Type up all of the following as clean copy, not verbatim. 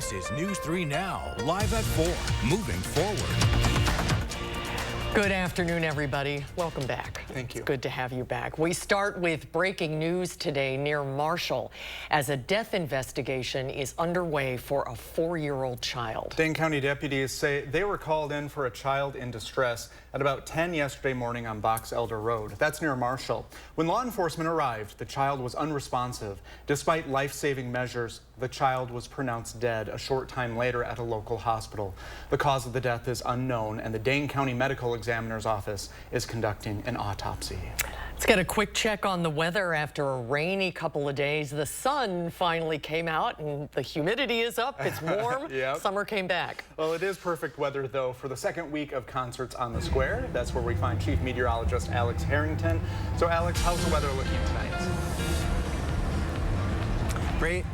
This is News 3 Now, live at 4, moving forward. Good afternoon, everybody. Welcome back. Thank you. It's good to have you back. We start with breaking news today near Marshall as a death investigation is underway for a 4-year-old child. Dane County deputies say they were called in for a child in distress at about 10 yesterday morning on Box Elder Road. That's near Marshall. When law enforcement arrived, the child was unresponsive. Despite life-saving measures, the child was pronounced dead a short time later at a local hospital. The cause of the death is unknown, and the Dane County Medical Examiner's Office is conducting an autopsy. Let's get a quick check on the weather after a rainy couple of days. The sun finally came out and the humidity is up. It's warm. Yep. Summer came back. Well, it is perfect weather, though, for the second week of concerts on the square. That's where we find Chief Meteorologist Alex Harrington. So, Alex, how's the weather looking tonight?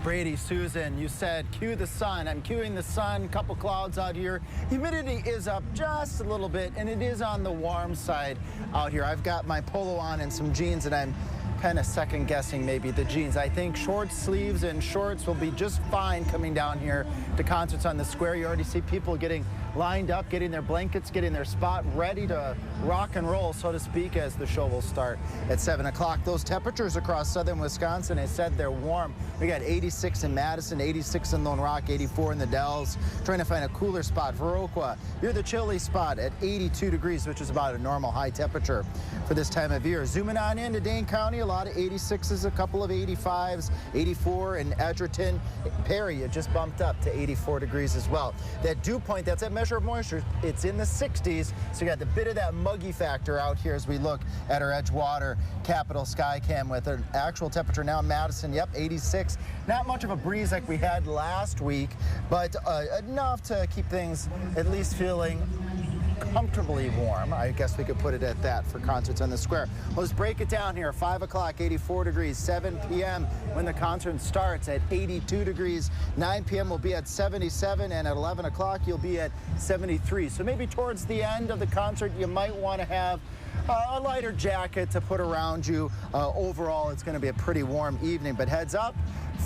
Brady, Susan, you said cue the sun. I'm cueing the sun, couple clouds out here. Humidity is up just a little bit, and it is on the warm side out here. I've got my polo on and some jeans, and I'm kind of second guessing maybe the jeans. I think short sleeves and shorts will be just fine coming down here to concerts on the square. You already see people getting lined up, getting their blankets, getting their spot ready to rock and roll, so to speak, as the show will start at 7 o'clock. Those temperatures across southern Wisconsin, I said they're warm. We got 86 in Madison, 86 in Lone Rock, 84 in the Dells. Trying to find a cooler spot for Viroqua. You're the chilly spot at 82 degrees, which is about a normal high temperature for this time of year. Zooming on into Dane County, a lot of 86s, a couple of 85s, 84 in Edgerton. Perry, it just bumped up to 84 degrees as well. That dew point, that's that measure of moisture, it's in the 60s, so you got the bit of that muggy factor out here as we look at our Edgewater Capital Skycam with an actual temperature now in Madison, yep, 86. Not much of a breeze like we had last week, but enough to keep things at least feeling comfortably warm. I guess we could put it at that for concerts on the square. Let's break it down here. 5 o'clock, 84 degrees. 7 p.m. when the concert starts at 82 degrees. 9 p.m. will be at 77, and at 11 o'clock you'll be at 73. So maybe towards the end of the concert you might want to have a lighter jacket to put around you. Overall, it's going to be a pretty warm evening, but heads up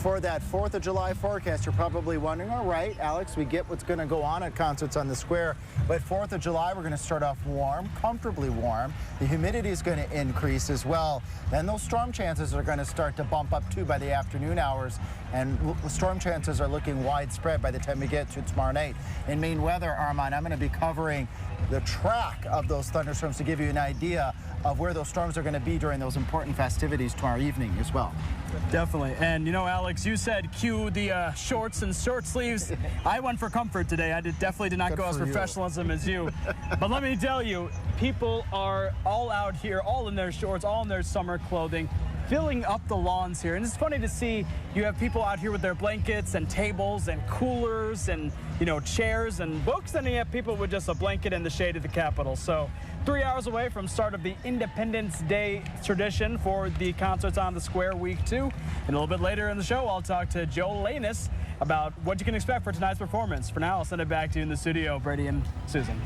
for that 4th of July forecast. You're probably wondering, all right, Alex, we get what's going to go on at concerts on the square, but 4th of July, we're going to start off warm, comfortably warm. The humidity is going to increase as well. Then those storm chances are going to start to bump up too by the afternoon hours, and storm chances are looking widespread by the time we get to tomorrow night. In Maine weather, Armand, I'm going to be covering the track of those thunderstorms to give you an idea of where those storms are going to be during those important festivities tomorrow evening as well. Definitely. And, you know, Alex, you said cue the shorts and short sleeves. I went for comfort today. I definitely did not go as professionalism as you. But let me tell you, people are all out here, all in their shorts, all in their summer clothing, filling up the lawns here. And it's funny to see you have people out here with their blankets and tables and coolers and, you know, chairs and books. And you have people with just a blanket in the shade of the Capitol. So 3 hours away from start of the Independence Day tradition for the concerts on the square week 2. And a little bit later in the show, I'll talk to Joe Lanus about what you can expect for tonight's performance. For now, I'll send it back to you in the studio, Brady and Susan.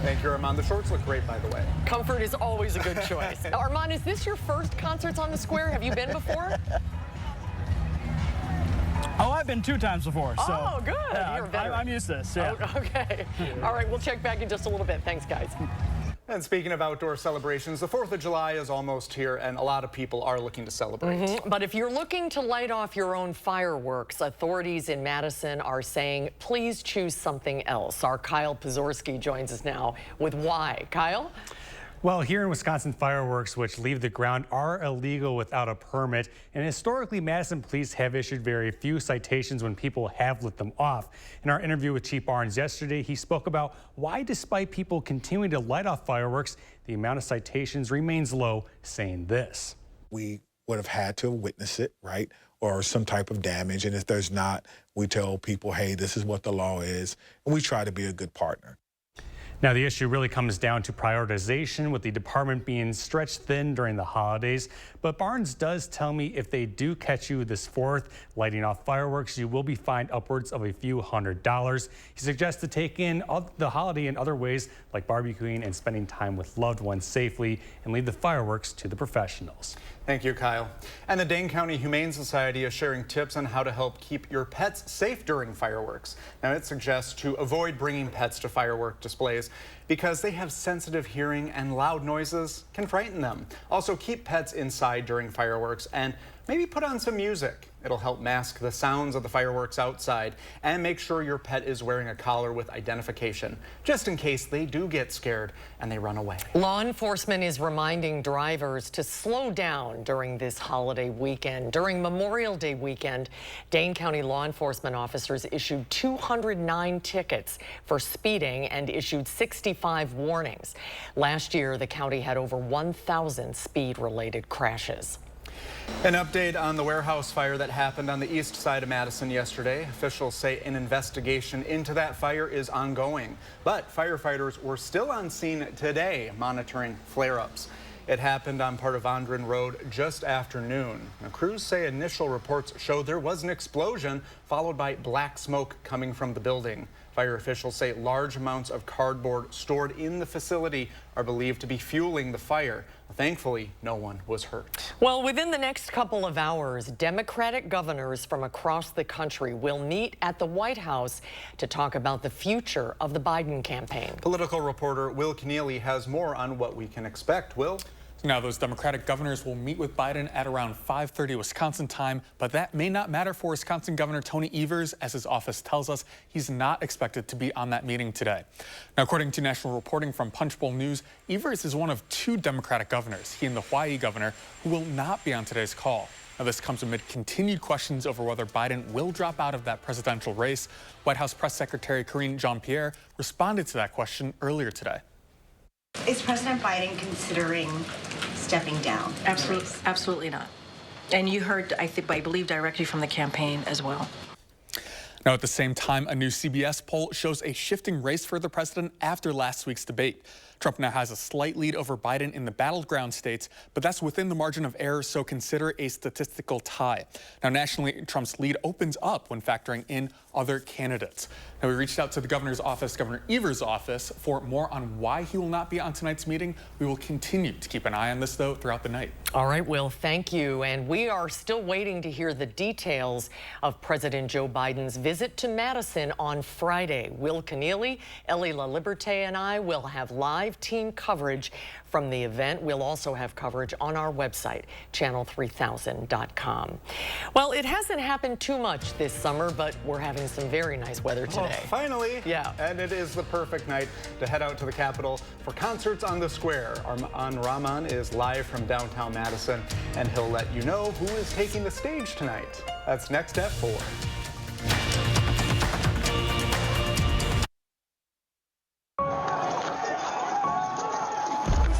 Thank you, Armand. The shorts look great, by the way. Comfort is always a good choice. Armand, is this your first concerts on the square? Have you been before? Oh, I've been 2 times before. So, oh, good. Yeah, You're a veteran. I'm used to this. Yeah. Oh, okay. All right, we'll check back in just a little bit. Thanks, guys. And speaking of outdoor celebrations, the 4th of July is almost here, and a lot of people are looking to celebrate. But if you're looking to light off your own fireworks, authorities in Madison are saying, please choose something else. Our Kyle Pazorski joins us now with why. Kyle? Well, here in Wisconsin, fireworks which leave the ground are illegal without a permit, and historically, Madison police have issued very few citations when people have lit them off. In our interview with Chief Barnes yesterday, he spoke about why, despite people continuing to light off fireworks, the amount of citations remains low, saying this. We would have had to witness it, right, or some type of damage, and if there's not, we tell people, hey, this is what the law is, and we try to be a good partner. Now, the issue really comes down to prioritization, with the department being stretched thin during the holidays. But Barnes does tell me if they do catch you this 4th lighting off fireworks, you will be fined upwards of a few $100s. He suggests to take in the holiday in other ways, like barbecuing and spending time with loved ones safely, and leave the fireworks to the professionals. Thank you, Kyle. And the Dane County Humane Society is sharing tips on how to help keep your pets safe during fireworks. Now, it suggests to avoid bringing pets to firework displays because they have sensitive hearing and loud noises can frighten them. Also, keep pets inside during fireworks and maybe put on some music. It'll help mask the sounds of the fireworks outside, and make sure your pet is wearing a collar with identification, just in case they do get scared and they run away. Law enforcement is reminding drivers to slow down during this holiday weekend. During Memorial Day weekend, Dane County law enforcement officers issued 209 tickets for speeding and issued 65 warnings. Last year, the county had over 1,000 speed-related crashes. An update on the warehouse fire that happened on the east side of Madison yesterday. Officials say an investigation into that fire is ongoing, but firefighters were still on scene today monitoring flare-ups. It happened on part of Vondren Road just after noon. Now, crews say initial reports show there was an explosion followed by black smoke coming from the building. Fire officials say large amounts of cardboard stored in the facility are believed to be fueling the fire. Thankfully, no one was hurt. Well, within the next couple of hours, Democratic governors from across the country will meet at the White House to talk about the future of the Biden campaign. Political reporter Will Keneally has more on what we can expect. Will? Now, those Democratic governors will meet with Biden at around 5:30 Wisconsin time, but that may not matter for Wisconsin Governor Tony Evers, as his office tells us he's not expected to be on that meeting today. Now, according to national reporting from Punchbowl News, Evers is one of 2 Democratic governors, he and the Hawaii governor, who will not be on today's call. Now, this comes amid continued questions over whether Biden will drop out of that presidential race. White House Press Secretary Karine Jean-Pierre responded to that question earlier today. Is President Biden considering stepping down? Absolutely not. And you heard, I believe, directly from the campaign as well. Now, at the same time, a new CBS poll shows a shifting race for the president after last week's debate. Trump now has a slight lead over Biden in the battleground states, but that's within the margin of error, so consider a statistical tie. Now, nationally, Trump's lead opens up when factoring in other candidates. Now, we reached out to the governor's office, Governor Evers' office, for more on why he will not be on tonight's meeting. We will continue to keep an eye on this, though, throughout the night. All right, Will, thank you. And we are still waiting to hear the details of President Joe Biden's visit to Madison on Friday. Will Keneally, Ellie LaLiberte, and I will have live team coverage from the event. We'll also have coverage on our website, channel3000.com. Well, it hasn't happened too much this summer, but we're having some very nice weather today. Oh, finally. Yeah. And it is the perfect night to head out to the Capitol for concerts on the square. Arman Rahman is live from downtown Madison, and he'll let you know who is taking the stage tonight. That's next at 4.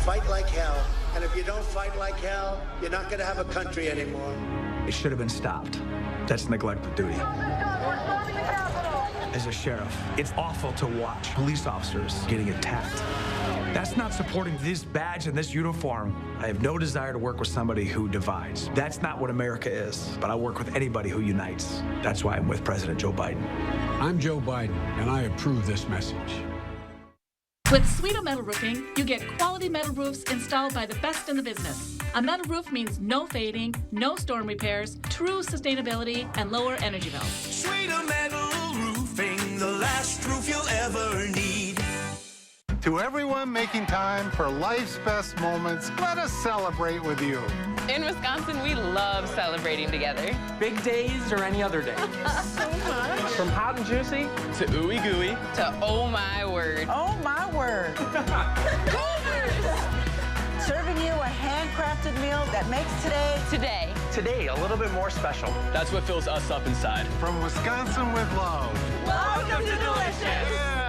Fight like hell, and if you don't fight like hell, you're not going to have a country anymore. It should have been stopped. That's neglect of duty. As a sheriff, it's awful to watch police officers getting attacked. That's not supporting this badge and this uniform. I have no desire to work with somebody who divides. That's not what America is, but I work with anybody who unites. That's why I'm with President Joe Biden. I'm Joe Biden, and I approve this message. With Sweeto Metal Roofing, you get quality metal roofs installed by the best in the business. A metal roof means no fading, no storm repairs, true sustainability, and lower energy bills. Sweeto Metal Roofing, the last roof you'll ever need. To everyone making time for life's best moments, let us celebrate with you. In Wisconsin, we love celebrating together. Big days or any other day. So much. From hot and juicy to ooey gooey to oh my word. Oh my word. Serving you a handcrafted meal that makes today a little bit more special. That's what fills us up inside. From Wisconsin with love. Welcome to Delicious. Yeah.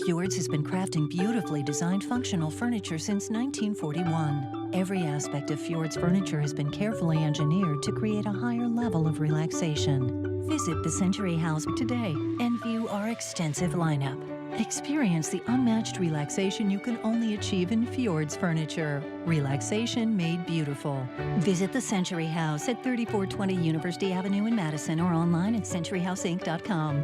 Fjords has been crafting beautifully designed functional furniture since 1941. Every aspect of Fjords furniture has been carefully engineered to create a higher level of relaxation. Visit the Century House today and view our extensive lineup. Experience the unmatched relaxation you can only achieve in Fjords furniture. Relaxation made beautiful. Visit the Century House at 3420 University Avenue in Madison or online at centuryhouseinc.com.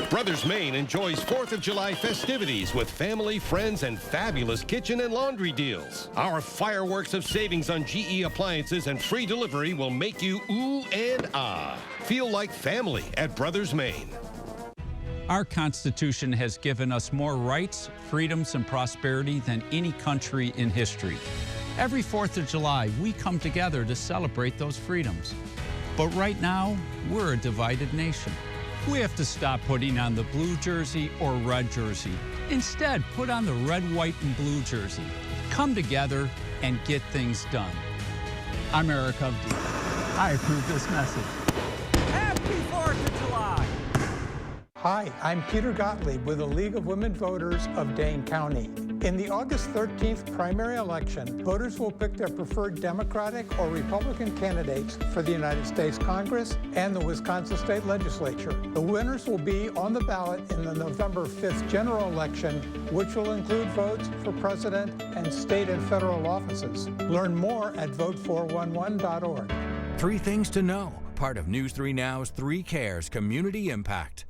Brothers Maine enjoys 4th of July festivities with family, friends, and fabulous kitchen and laundry deals. Our fireworks of savings on GE appliances and free delivery will make you ooh and ah. Feel like family at Brothers Maine. Our Constitution has given us more rights, freedoms, and prosperity than any country in history. Every 4th of July, we come together to celebrate those freedoms. But right now, we're a divided nation. We have to stop putting on the blue jersey or red jersey. Instead, put on the red, white, and blue jersey. Come together and get things done. I'm Eric Hovde. I approve this message. Happy 4th of July! Hi, I'm Peter Gottlieb with the League of Women Voters of Dane County. In the August 13th primary election, voters will pick their preferred Democratic or Republican candidates for the United States Congress and the Wisconsin State Legislature. The winners will be on the ballot in the November 5th general election, which will include votes for president and state and federal offices. Learn more at vote411.org. 3 things to know. Part of News 3 Now's 3 Cares Community Impact.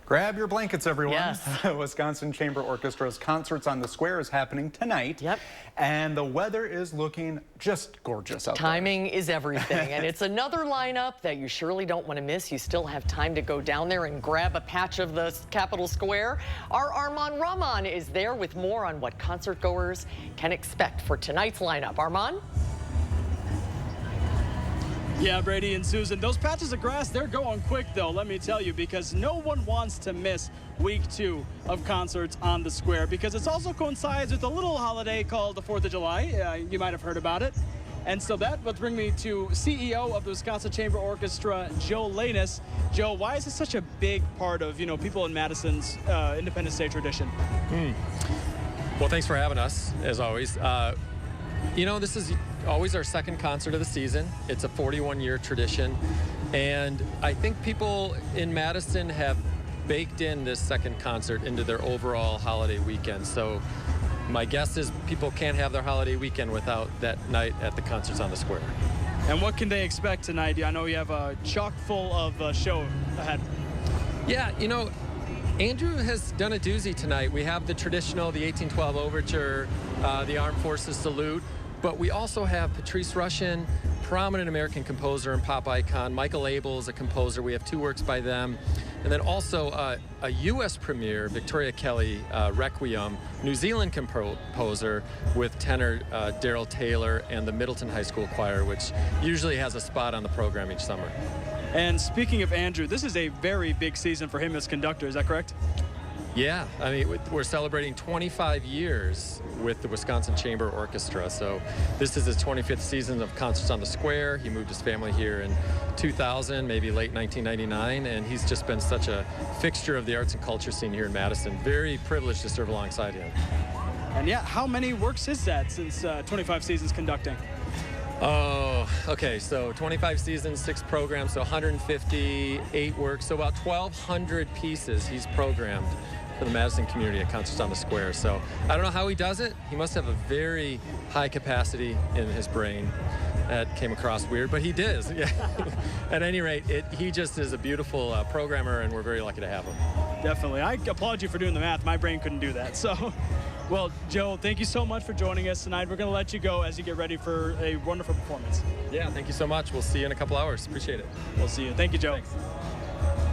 Grab your blankets, everyone. Yes. Wisconsin Chamber Orchestra's Concerts on the Square is happening tonight. Yep. And the weather is looking just gorgeous out there. Timing is everything, and it's another lineup that you surely don't want to miss. You still have time to go down there and grab a patch of the Capitol Square. Our Armand Rahman is there with more on what concert goers can expect for tonight's lineup. Armand? Yeah, Brady and Susan, those patches of grass, they're going quick, though, let me tell you, because no one wants to miss week 2 of Concerts on the Square, because it also coincides with a little holiday called the 4th of July. You might have heard about it. And so that would bring me to CEO of the Wisconsin Chamber Orchestra, Joe Lanus. Joe, why is this such a big part of, people in Madison's Independence Day tradition? Well, thanks for having us, as always. This is always our second concert of the season. It's a 41-year tradition. And I think people in Madison have baked in this second concert into their overall holiday weekend. So my guess is people can't have their holiday weekend without that night at the Concerts on the Square. And what can they expect tonight? I know you have a chock full of show ahead. Yeah, Andrew has done a doozy tonight. We have the traditional, the 1812 Overture, the Armed Forces Salute, but we also have Patrice Rushen, prominent American composer and pop icon. Michael Abel is a composer. We have 2 works by them. And then also a U.S. premiere, Victoria Kelly, Requiem, New Zealand composer with tenor Daryl Taylor and the Middleton High School Choir, which usually has a spot on the program each summer. And speaking of Andrew, this is a very big season for him as conductor, is that correct? Yeah, we're celebrating 25 years with the Wisconsin Chamber Orchestra. So this is his 25th season of Concerts on the Square. He moved his family here in 2000, maybe late 1999, and he's just been such a fixture of the arts and culture scene here in Madison. Very privileged to serve alongside him. And yeah, how many works is that since 25 seasons conducting? Oh, okay, so 25 seasons, 6 programs, so 158 works, so about 1,200 pieces he's programmed for the Madison community at Concerts on the Square. So I don't know how he does it. He must have a very high capacity in his brain. That came across weird, but he does. Yeah. At any rate, he just is a beautiful programmer, and we're very lucky to have him. Definitely. I applaud you for doing the math. My brain couldn't do that. So, well, Joe, thank you so much for joining us tonight. We're going to let you go as you get ready for a wonderful performance. Yeah, thank you so much. We'll see you in a couple hours. Appreciate it. We'll see you. Thank you, Joe. Thanks.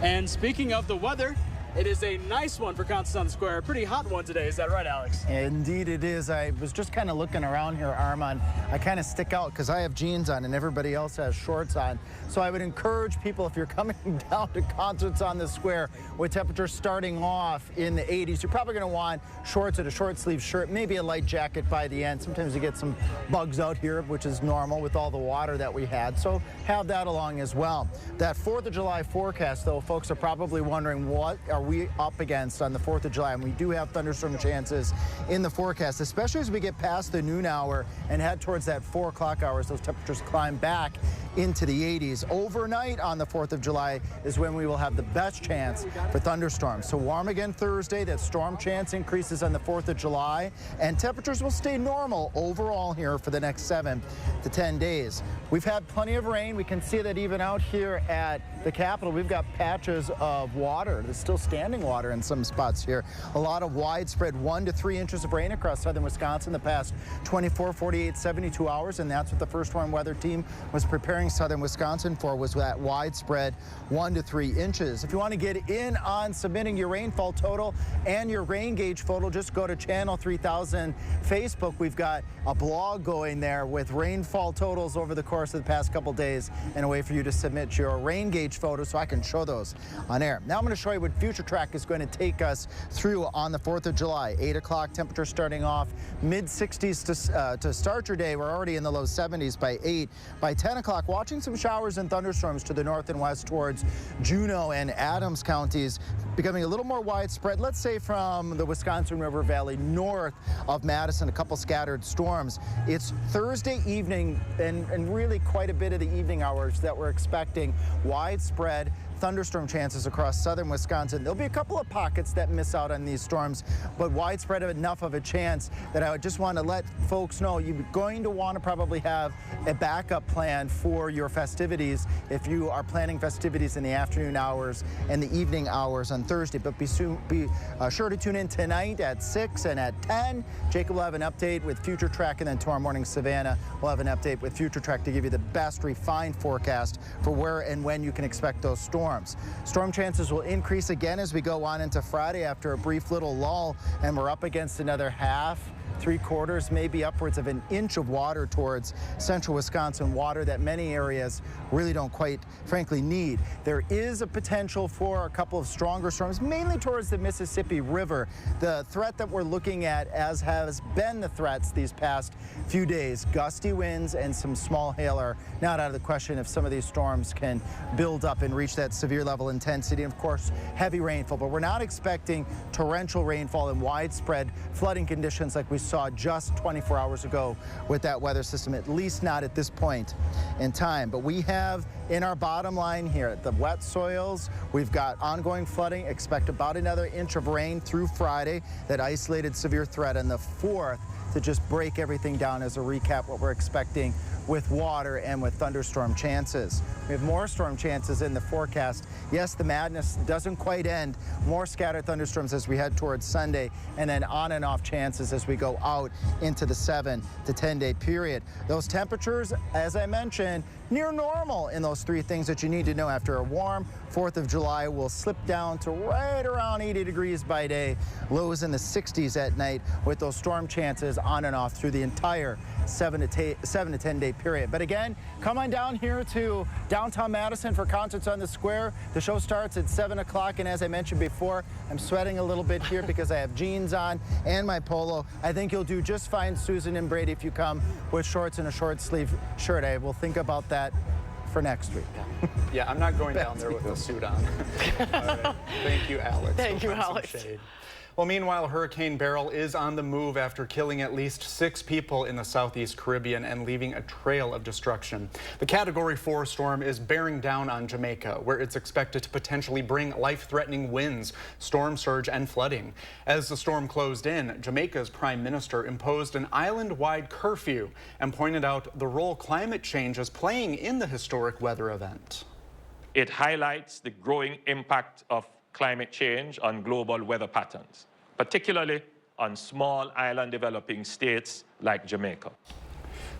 And speaking of the weather, it is a nice one for Concerts on the Square. A pretty hot one today. Is that right, Alex? Indeed it is. I was just kind of looking around here, Armand. I kind of stick out because I have jeans on and everybody else has shorts on. So I would encourage people, if you're coming down to Concerts on the Square with temperatures starting off in the 80s, you're probably going to want shorts and a short sleeve shirt, maybe a light jacket by the end. Sometimes you get some bugs out here, which is normal with all the water that we had. So have that along as well. That 4th of July forecast, though, folks are probably wondering, what are we up against on the 4th of July? And we do have thunderstorm chances in the forecast, especially as we get past the noon hour and head towards that 4 o'clock hour as those temperatures climb back into the 80s. Overnight on the 4th of July is when we will have the best chance for thunderstorms. So warm again Thursday. That storm chance increases on the 4th of July, and temperatures will stay normal overall here for the next 7 to 10 days. We've had plenty of rain. We can see that even out here at the Capitol, we've got patches of water. There's still standing water in some spots here. A lot of widespread 1 to 3 inches of rain across southern Wisconsin the past 24, 48, 72 hours, and that's what the First Warn Weather Team was preparing southern Wisconsin for, was that widespread 1 to 3 inches. If you want to get in on submitting your rainfall total and your rain gauge photo, just go to Channel 3000 Facebook. We've got a blog going there with rainfall totals over the course of the past couple days and a way for you to submit your rain gauge photos so I can show those on air. Now I'm going to show you what Future Track is going to take us through on the 4th of July. 8 o'clock, temperature starting off mid-60s to start your day. We're already in the low 70s by 8. By 10 o'clock, watching some showers and thunderstorms to the north and west towards Juneau and Adams counties, becoming a little more widespread, let's say from the Wisconsin River Valley north of Madison, a couple scattered storms. It's Thursday evening and really quite a bit of the evening hours that we're expecting widespread thunderstorm chances across southern Wisconsin. There'll be a couple of pockets that miss out on these storms, but widespread enough of a chance that I would just want to let folks know you're going to want to probably have a backup plan for your festivities if you are planning festivities in the afternoon hours and the evening hours on Thursday. But be sure to tune in tonight at 6 and at 10. Jacob will have an update with Future Track, and then tomorrow morning Savannah will have an update with Future Track to give you the best refined forecast for where and when you can expect those storms. Storm chances will increase again as we go on into Friday after a brief little lull, and we're up against another half, 3/4, maybe upwards of an inch of water towards central Wisconsin, water that many areas really don't quite frankly need. There is a potential for a couple of stronger storms, mainly towards the Mississippi River. The threat that we're looking at, as has been the threats these past few days, gusty winds and some small hail are not out of the question if some of these storms can build up and reach that severe level intensity. And of course, heavy rainfall, but we're not expecting torrential rainfall and widespread flooding conditions like we saw just 24 hours ago with that weather system, at least not at this point in time. But we have in our bottom line here the wet soils. We've got ongoing flooding. Expect about another inch of rain through Friday. That isolated severe threat on the 4th to just break everything down as a recap what we're expecting with water and with thunderstorm chances. We have more storm chances in the forecast. Yes, the madness doesn't quite end. More scattered thunderstorms as we head towards Sunday, and then on and off chances as we go out into the 7 to 10 day period. Those temperatures, as I mentioned, near normal in those 3 things that you need to know. After a warm 4th of July, we'll slip down to right around 80 degrees by day, lows in the 60s at night, with those storm chances on and off through the entire 7 to 10 day period. But again, come on down here to downtown Madison for Concerts on the Square. The show starts at 7 o'clock, and as I mentioned before, I'm sweating a little bit here because I have jeans on and my polo. I think you'll do just fine, Susan and Brady, if you come with shorts and a short sleeve shirt. I will think about that for next week. Yeah, I'm not going down there with a suit on. All right. Thank you, Alex. Thank you, Alex. Well, meanwhile, Hurricane Beryl is on the move after killing at least 6 people in the southeast Caribbean and leaving a trail of destruction. The Category 4 storm is bearing down on Jamaica, where it's expected to potentially bring life-threatening winds, storm surge, and flooding. As the storm closed in, Jamaica's prime minister imposed an island-wide curfew and pointed out the role climate change is playing in the historic weather event. It highlights the growing impact of climate change on global weather patterns, particularly on small island developing states like Jamaica.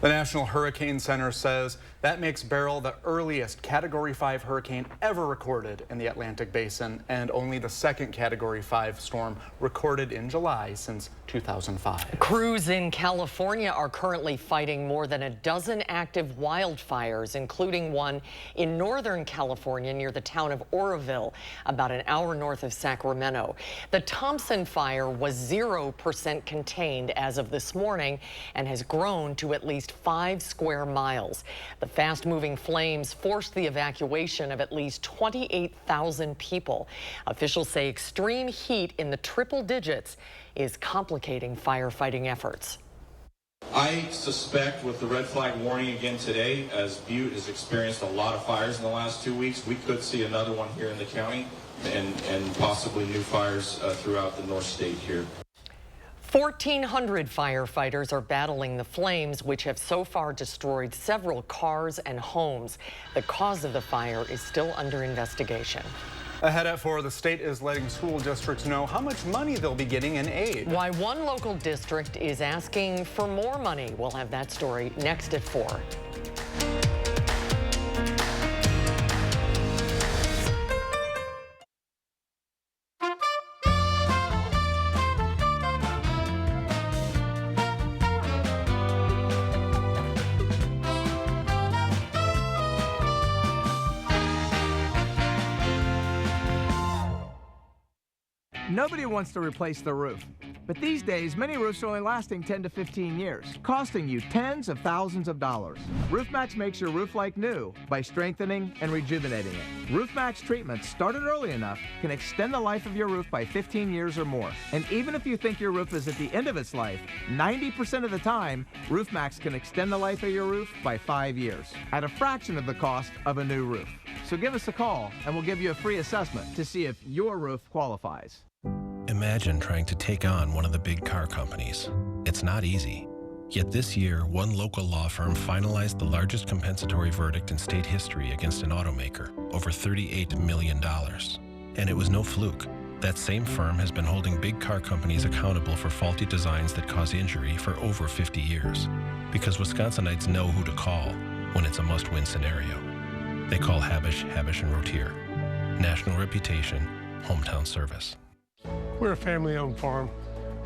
The National Hurricane Center says that makes Beryl the earliest Category 5 hurricane ever recorded in the Atlantic Basin, and only the second Category 5 storm recorded in July since 2005. Crews in California are currently fighting more than a dozen active wildfires, including one in Northern California near the town of Oroville, about an hour north of Sacramento. The Thompson fire was 0% contained as of this morning and has grown to at least 5 square miles. The fast-moving flames forced the evacuation of at least 28,000 people. Officials say extreme heat in the triple digits is complicating firefighting efforts. I suspect with the red flag warning again today, as Butte has experienced a lot of fires in the last 2 weeks, we could see another one here in the county and possibly new fires throughout the North State here. 1,400 firefighters are battling the flames, which have so far destroyed several cars and homes. The cause of the fire is still under investigation. Ahead at 4, the state is letting school districts know how much money they'll be getting in aid. Why one local district is asking for more money. We'll have that story next at 4. Nobody wants to replace the roof, but these days many roofs are only lasting 10 to 15 years, costing you tens of thousands of dollars. RoofMax makes your roof like new by strengthening and rejuvenating it. RoofMax treatments, started early enough, can extend the life of your roof by 15 years or more. And even if you think your roof is at the end of its life, 90% of the time, RoofMax can extend the life of your roof by 5 years at a fraction of the cost of a new roof. So give us a call and we'll give you a free assessment to see if your roof qualifies. Imagine trying to take on one of the big car companies. It's not easy. Yet this year, one local law firm finalized the largest compensatory verdict in state history against an automaker, over $38 million. And it was no fluke. That same firm has been holding big car companies accountable for faulty designs that cause injury for over 50 years. Because Wisconsinites know who to call when it's a must-win scenario. They call Habish, Habish & Rotier. National reputation, hometown service. We're a family-owned farm.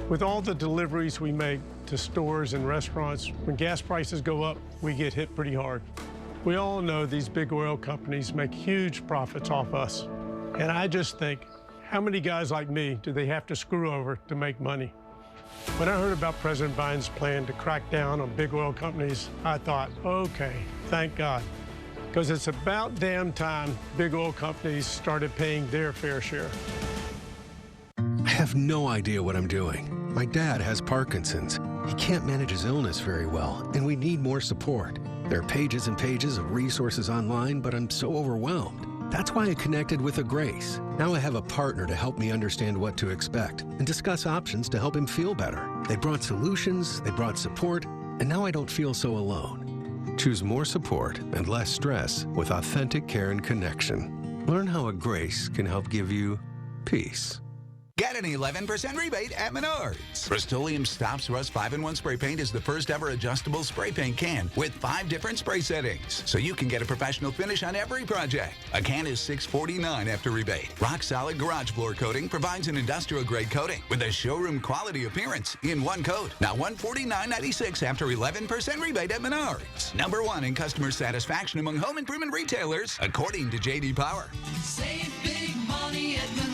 With all the deliveries we make to stores and restaurants, when gas prices go up, we get hit pretty hard. We all know these big oil companies make huge profits off us. And I just think, how many guys like me do they have to screw over to make money? When I heard about President Biden's plan to crack down on big oil companies, I thought, okay, thank God. Because it's about damn time big oil companies started paying their fair share. I have no idea what I'm doing. My dad has Parkinson's. He can't manage his illness very well, and we need more support. There are pages and pages of resources online, but I'm so overwhelmed. That's why I connected with A Grace. Now I have a partner to help me understand what to expect and discuss options to help him feel better. They brought solutions, they brought support, and now I don't feel so alone. Choose more support and less stress with authentic care and connection. Learn how A Grace can help give you peace. Get an 11% rebate at Menards. Rust-Oleum Stops Rust 5-in-1 Spray Paint is the first ever adjustable spray paint can with 5 different spray settings, so you can get a professional finish on every project. A can is $6.49 after rebate. Rock Solid Garage Floor Coating provides an industrial-grade coating with a showroom quality appearance in one coat. Now $149.96 after 11% rebate at Menards. Number 1 in customer satisfaction among home improvement retailers, according to J.D. Power. Save big money at Menards.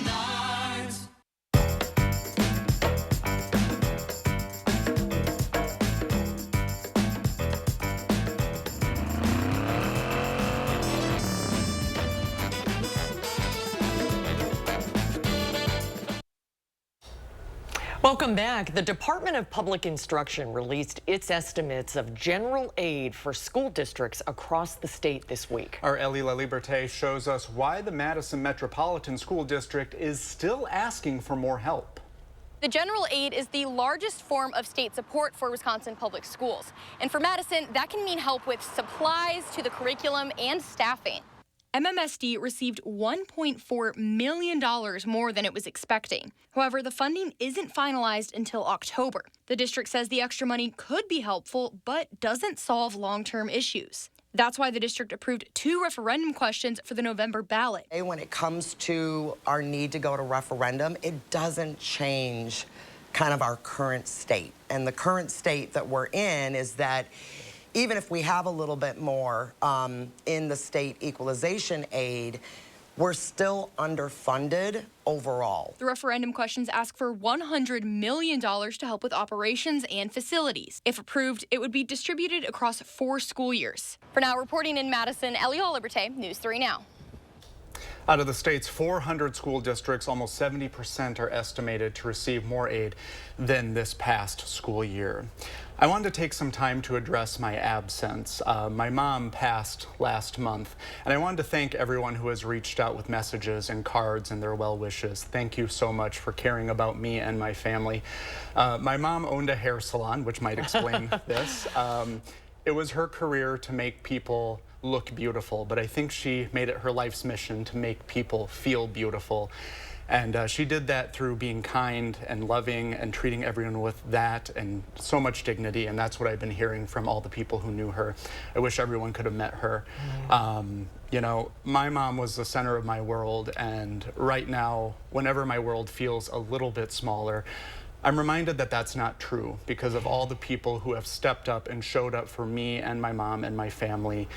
Welcome back. The Department of Public Instruction released its estimates of general aid for school districts across the state this week. Our Ellie Liberté shows us why the Madison Metropolitan School District is still asking for more help. The general aid is the largest form of state support for Wisconsin public schools. And for Madison, that can mean help with supplies to the curriculum and staffing. MMSD received $1.4 million more than it was expecting. However, the funding isn't finalized until October. The district says the extra money could be helpful, but doesn't solve long-term issues. That's why the district approved 2 referendum questions for the November ballot. When it comes to our need to go to referendum, it doesn't change kind of our current state. And the current state that we're in is that even if we have a little bit more in the state equalization aid, we're still underfunded overall. The referendum questions ask for $100 million to help with operations and facilities. If approved, it would be distributed across 4 school years. For now, reporting in Madison, Ellie Liberté, News 3 Now. Out of the state's 400 school districts, almost 70% are estimated to receive more aid than this past school year. I wanted to take some time to address my absence. My mom passed last month, and I wanted to thank everyone who has reached out with messages and cards and their well wishes. Thank you so much for caring about me and my family. My mom owned a hair salon, which might explain this. It was her career to make people look beautiful, but I think she made it her life's mission to make people feel beautiful. And she did that through being kind and loving and treating everyone with that and so much dignity. And that's what I've been hearing from all the people who knew her. I wish everyone could have met her. You know, my mom was the center of my world. And right now, whenever my world feels a little bit smaller, I'm reminded that that's not true because of all the people who have stepped up and showed up for me and my mom and my family.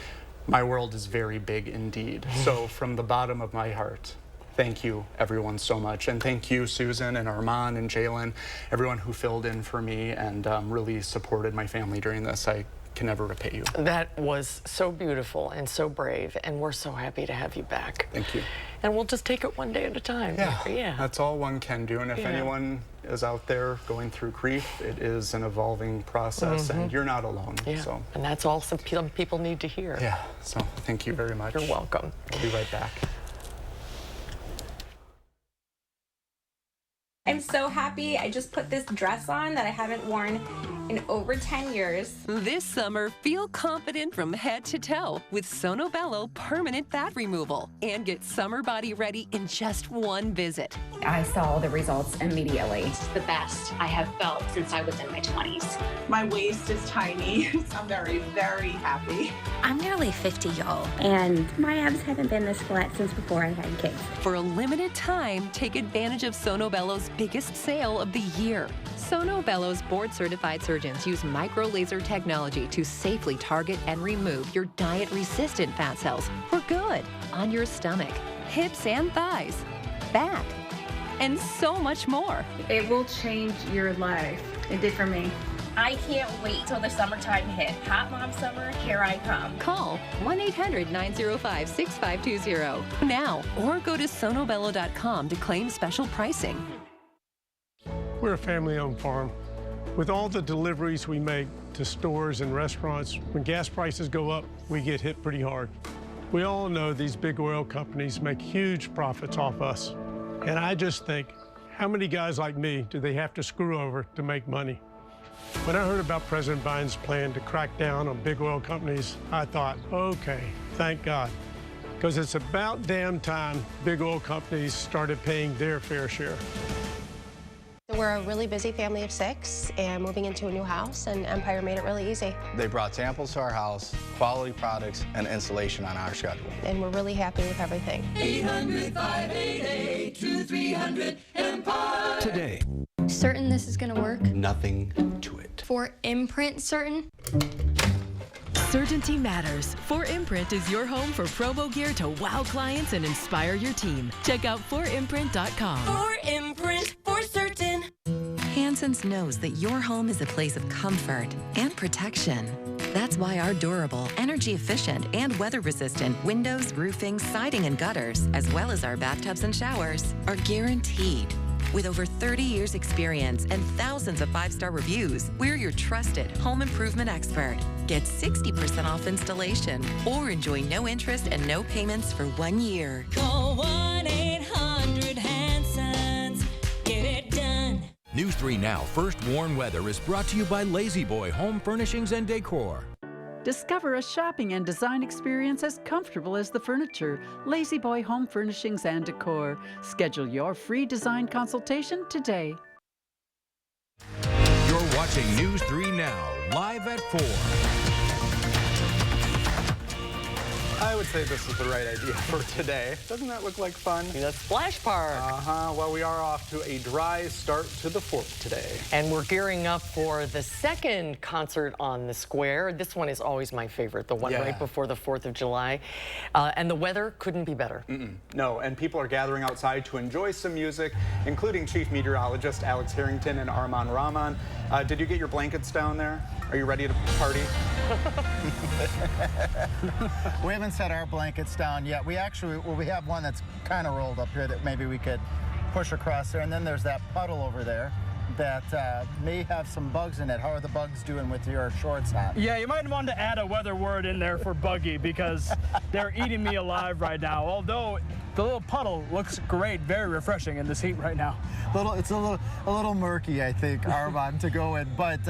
My world is very big indeed. So from the bottom of my heart, thank you everyone so much. And thank you Susan and Armand and Jalen, everyone who filled in for me and really supported my family during this. I can never repay you. That was so beautiful and so brave, and we're so happy to have you back. Thank you. And we'll just take it one day at a time. Yeah, that's all one can do. And if anyone is out there going through grief, it is an evolving process, and you're not alone. So. And that's all some people need to hear. Yeah, so thank you very much. You're welcome. We'll be right back. I'm so happy. I just put this dress on that I haven't worn in over 10 years. This summer, feel confident from head to toe with Sono Bello Permanent Fat Removal and get summer body ready in just one visit. I saw the results immediately. It's the best I have felt since I was in my 20s. My waist is tiny. I'm very, very happy. I'm nearly 50, y'all, and my abs haven't been this flat since before I had kids. For a limited time, take advantage of Sono Bello's biggest sale of the year. Sono Bello's board-certified surgeons use micro-laser technology to safely target and remove your diet-resistant fat cells for good on your stomach, hips and thighs, back, and so much more. It will change your life. It did for me. I can't wait till the summertime hit. Hot Mom Summer, here I come. Call 1-800-905-6520 now or go to sonobello.com to claim special pricing. We're a family-owned farm. With all the deliveries we make to stores and restaurants, when gas prices go up, we get hit pretty hard. We all know these big oil companies make huge profits off us. And I just think, how many guys like me do they have to screw over to make money? When I heard about President Biden's plan to crack down on big oil companies, I thought, okay, thank God. Because it's about damn time big oil companies started paying their fair share. We're a really busy family of 6 and moving into a new house, and Empire made it really easy. They brought samples to our house, quality products, and installation on our schedule. And we're really happy with everything. 800-588-2300 Empire. Today. Certain this is gonna work? Nothing to it. For Imprint certain? Certainty matters. 4imprint is your home for promo gear to wow clients and inspire your team. Check out 4imprint.com. 4imprint, for certain. Hanson's knows that your home is a place of comfort and protection. That's why our durable, energy-efficient, and weather-resistant windows, roofing, siding, and gutters, as well as our bathtubs and showers, are guaranteed. With over 30 years experience and thousands of 5-star reviews, we're your trusted home improvement expert. Get 60% off installation or enjoy no interest and no payments for 1 year. Call 1-800-HANSONS. Get it done. News 3 Now First Warn Weather is brought to you by Lazy Boy Home Furnishings and Decor. Discover a shopping and design experience as comfortable as the furniture. Lazy Boy Home Furnishings and Decor. Schedule your free design consultation today. You're watching News 3 Now, live at 4. I would say this is the right idea for today. Doesn't that look like fun? The splash park. Well, we are off to a dry start to the 4th today. And we're gearing up for the second concert on the square. This one is always my favorite, the one right before the 4th of July. And the weather couldn't be better. No, and people are gathering outside to enjoy some music, including Chief Meteorologist Alex Harrington and Armand Rahman. Did you get your blankets down there? Are you ready to party? We haven't set our blankets down yet. We actually, well, we have one that's kind of rolled up here that maybe we could push across there. And then there's that puddle over there that may have some bugs in it. How are the bugs doing with your shorts on? Yeah, you might want to add a weather word in there for buggy because they're eating me alive right now. Although the little puddle looks great, very refreshing in this heat right now. It's a little murky, I think, Armand, to go in. But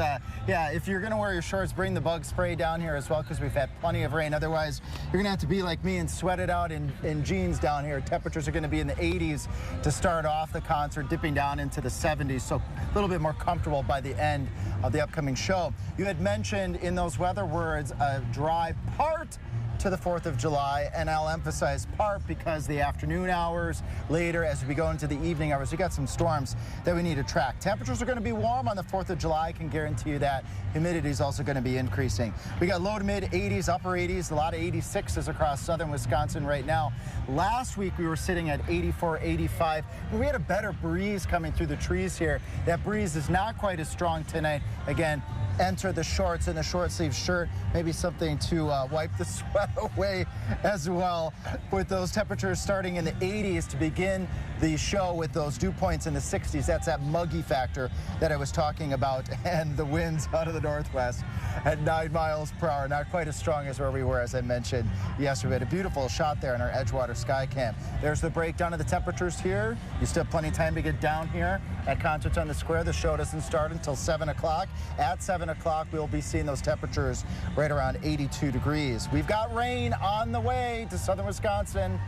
yeah, if you're gonna wear your shorts, bring the bug spray down here as well because we've had plenty of rain. Otherwise, you're gonna have to be like me and sweat it out in jeans down here. Temperatures are gonna be in the 80s to start off the concert, dipping down into the 70s. So a little bit more comfortable by the end of the upcoming show. You had mentioned in those weather words a dry part to the 4th of July, and I'll emphasize part because the afternoon hours, later as we go into the evening hours, we got some storms that we need to track. Temperatures are going to be warm on the 4th of July, I can guarantee you that. Humidity is also going to be increasing. We got low to mid 80s, upper 80s, a lot of 86s across southern Wisconsin right now. Last week we were sitting at 84, 85, and we had a better breeze coming through the trees here. That breeze is not quite as strong tonight. Again, enter the shorts and the short sleeve shirt, maybe something to wipe the sweat away as well, with those temperatures starting in the 80s to begin the show with those dew points in the 60s. That's that muggy factor that I was talking about, and the winds out of the northwest at 9 miles per hour, not quite as strong as where we were, as I mentioned yesterday. We had a beautiful shot there in our Edgewater Sky Cam. There's the breakdown of the temperatures here. You still have plenty of time to get down here at Concerts on the Square. The show doesn't start until 7 o'clock. At 7 o'clock, we'll be seeing those temperatures right around 82 degrees. We've got rain on the way to southern Wisconsin.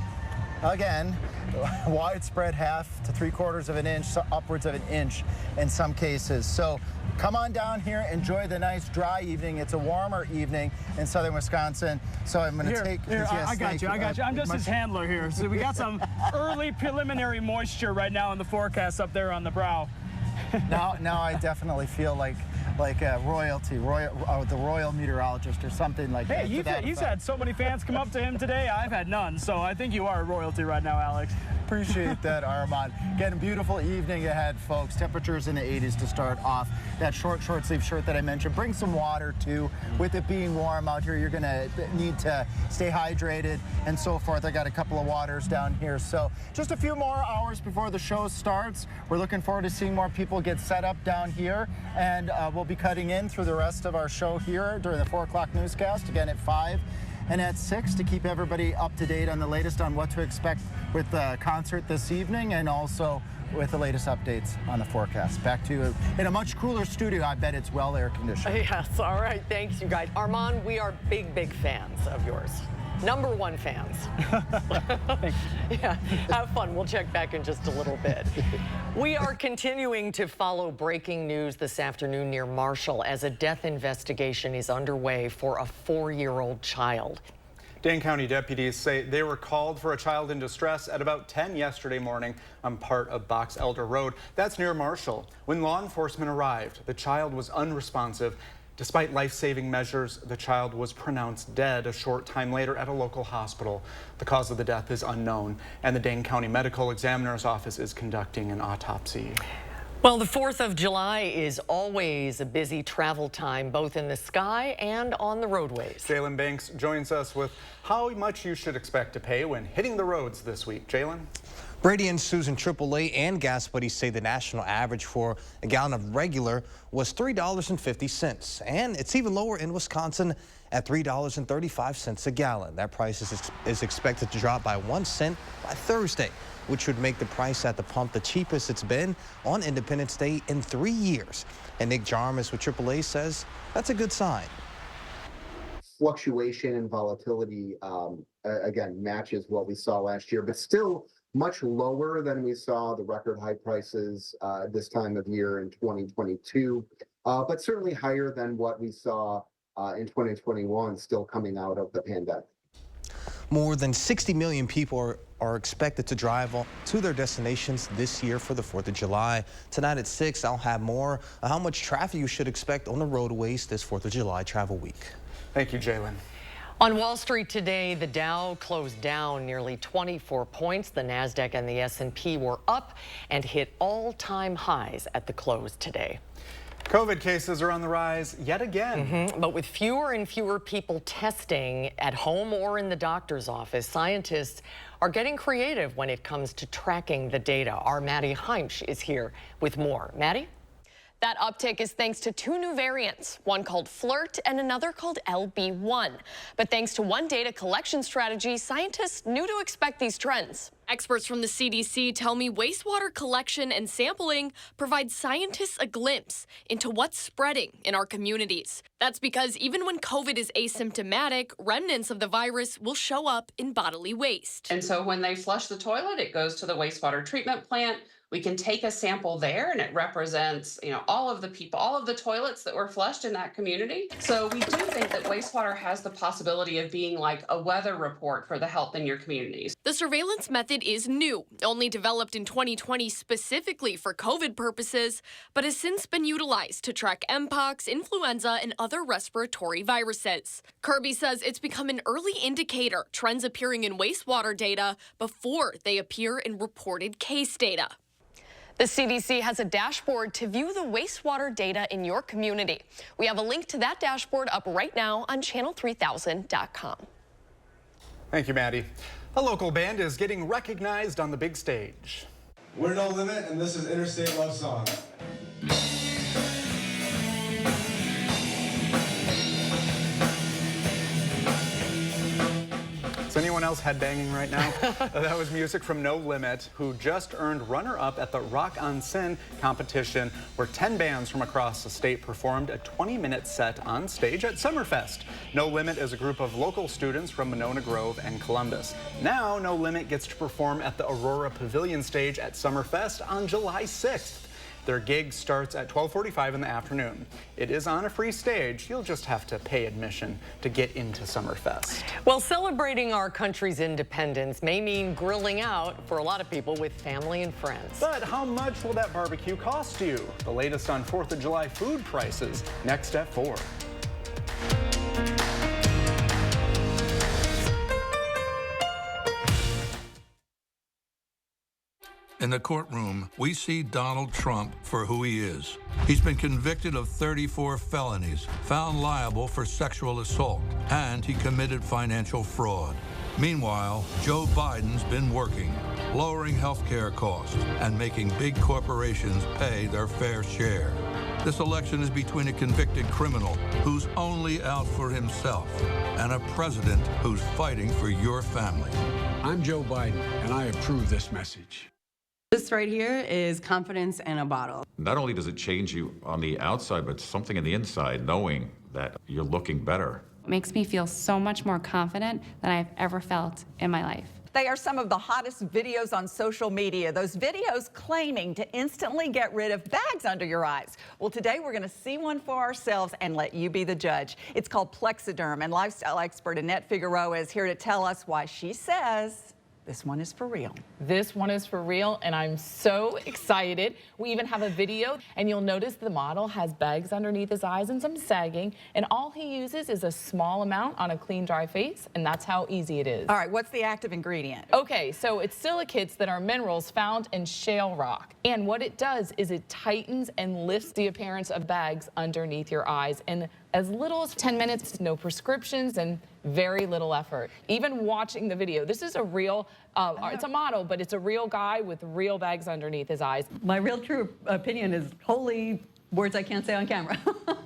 Again, widespread 1/2 to 3/4 of an inch, so upwards of an inch in some cases. So come on down here, enjoy the nice dry evening. It's a warmer evening in southern Wisconsin. So I'm going to take... I got you. I'm just his handler here. So we got some early preliminary moisture right now in the forecast up there on the brow. Now I definitely feel like royalty, the royal meteorologist or something like that. Hey, he's had so many fans come up to him today. I've had none, so I think you are royalty right now, Alex. Appreciate that, Armand. Again, a beautiful evening ahead, folks. Temperatures in the 80s to start off. That short sleeve shirt that I mentioned. Bring some water, too. With it being warm out here, you're going to need to stay hydrated and so forth. I got a couple of waters down here. So just a few more hours before the show starts. We're looking forward to seeing more people get set up down here. And we'll be cutting in through the rest of our show here during the 4 o'clock newscast, again at 5. And at 6 to keep everybody up to date on the latest on what to expect with the concert this evening, and also with the latest updates on the forecast. Back to you in a much cooler studio. I bet it's well air conditioned. Yes, all right. Thanks, you guys. Armand, we are big fans of yours. #1 fans. Yeah, have fun. We'll check back in just a little bit. We are continuing to follow breaking news this afternoon near Marshall as a death investigation is underway for a 4-year-old child. Dane County deputies say they were called for a child in distress at about 10 yesterday morning on part of Box Elder Road. That's near Marshall. When law enforcement arrived, the child was unresponsive. Despite life-saving measures, the child was pronounced dead a short time later at a local hospital. The cause of the death is unknown, and the Dane County Medical Examiner's Office is conducting an autopsy. Well, the 4th of July is always a busy travel time, both in the sky and on the roadways. Jalen Banks joins us with how much you should expect to pay when hitting the roads this week. Jalen? Brady and Susan AAA and Gas Buddies say the national average for a gallon of regular was $3.50, and it's even lower in Wisconsin at $3.35 a gallon. That price is expected to drop by 1 cent by Thursday, which would make the price at the pump the cheapest it's been on Independence Day in 3 years. And Nick Jarmus with AAA says that's a good sign. Fluctuation and volatility, again, matches what we saw last year, but still much lower than we saw the record high prices this time of year in 2022, but certainly higher than what we saw in 2021, still coming out of the pandemic. More than 60 million people are expected to drive to their destinations this year for the 4th of July. Tonight at 6, I'll have more on how much traffic you should expect on the roadways this 4th of July travel week. Thank you, Jalen. On Wall Street today, the Dow closed down nearly 24 points. The Nasdaq and the S&P were up and hit all-time highs at the close today. COVID cases are on the rise yet again. But with fewer and fewer people testing at home or in the doctor's office, scientists are getting creative when it comes to tracking the data. Our Maddie Heinsch is here with more. Maddie? That uptick is thanks to two new variants, one called FLIRT and another called LB1. But thanks to one data collection strategy, scientists knew to expect these trends. Experts from the CDC tell me wastewater collection and sampling provide scientists a glimpse into what's spreading in our communities. That's because even when COVID is asymptomatic, remnants of the virus will show up in bodily waste. And so when they flush the toilet, it goes to the wastewater treatment plant. We can take a sample there and it represents, all of the people, all of the toilets that were flushed in that community. So we do think that wastewater has the possibility of being like a weather report for the health in your communities. The surveillance method is new, only developed in 2020 specifically for COVID purposes, but has since been utilized to track Mpox, influenza, and other respiratory viruses. Kirby says it's become an early indicator, trends appearing in wastewater data before they appear in reported case data. The CDC has a dashboard to view the wastewater data in your community. We have a link to that dashboard up right now on channel3000.com. Thank you, Maddie. A local band is getting recognized on the big stage. We're No Limit, and this is Interstate Love Song. Is anyone else headbanging right now? That was music from No Limit, who just earned runner-up at the Rock on Sin competition, where 10 bands from across the state performed a 20-minute set on stage at Summerfest. No Limit is a group of local students from Monona Grove and Columbus. Now, No Limit gets to perform at the Aurora Pavilion stage at Summerfest on July 6th. Their gig starts at 12:45 in the afternoon. It is on a free stage. You'll just have to pay admission to get into Summerfest. Well, celebrating our country's independence may mean grilling out for a lot of people with family and friends. But how much will that barbecue cost you? The latest on 4th of July food prices next at 4. In the courtroom, we see Donald Trump for who he is. He's been convicted of 34 felonies, found liable for sexual assault, and he committed financial fraud. Meanwhile, Joe Biden's been working, lowering health care costs and making big corporations pay their fair share. This election is between a convicted criminal who's only out for himself and a president who's fighting for your family. I'm Joe Biden, and I approve this message. This right here is confidence in a bottle. Not only does it change you on the outside, but something in the inside, knowing that you're looking better. It makes me feel so much more confident than I've ever felt in my life. They are some of the hottest videos on social media. Those videos claiming to instantly get rid of bags under your eyes. Well, today we're going to see one for ourselves and let you be the judge. It's called Plexiderm, and lifestyle expert Annette Figueroa is here to tell us why she says this one is for real. This one is for real, and I'm so excited. We even have a video, and you'll notice the model has bags underneath his eyes and some sagging, and all he uses is a small amount on a clean, dry face, and that's how easy it is. All right, what's the active ingredient? Okay, so it's silicates that are minerals found in shale rock, and what it does is it tightens and lifts the appearance of bags underneath your eyes, and as little as 10 minutes, no prescriptions, and very little effort. Even watching the video, this is a real, it's a model, but it's a real guy with real bags underneath his eyes. My real true opinion is holy words I can't say on camera.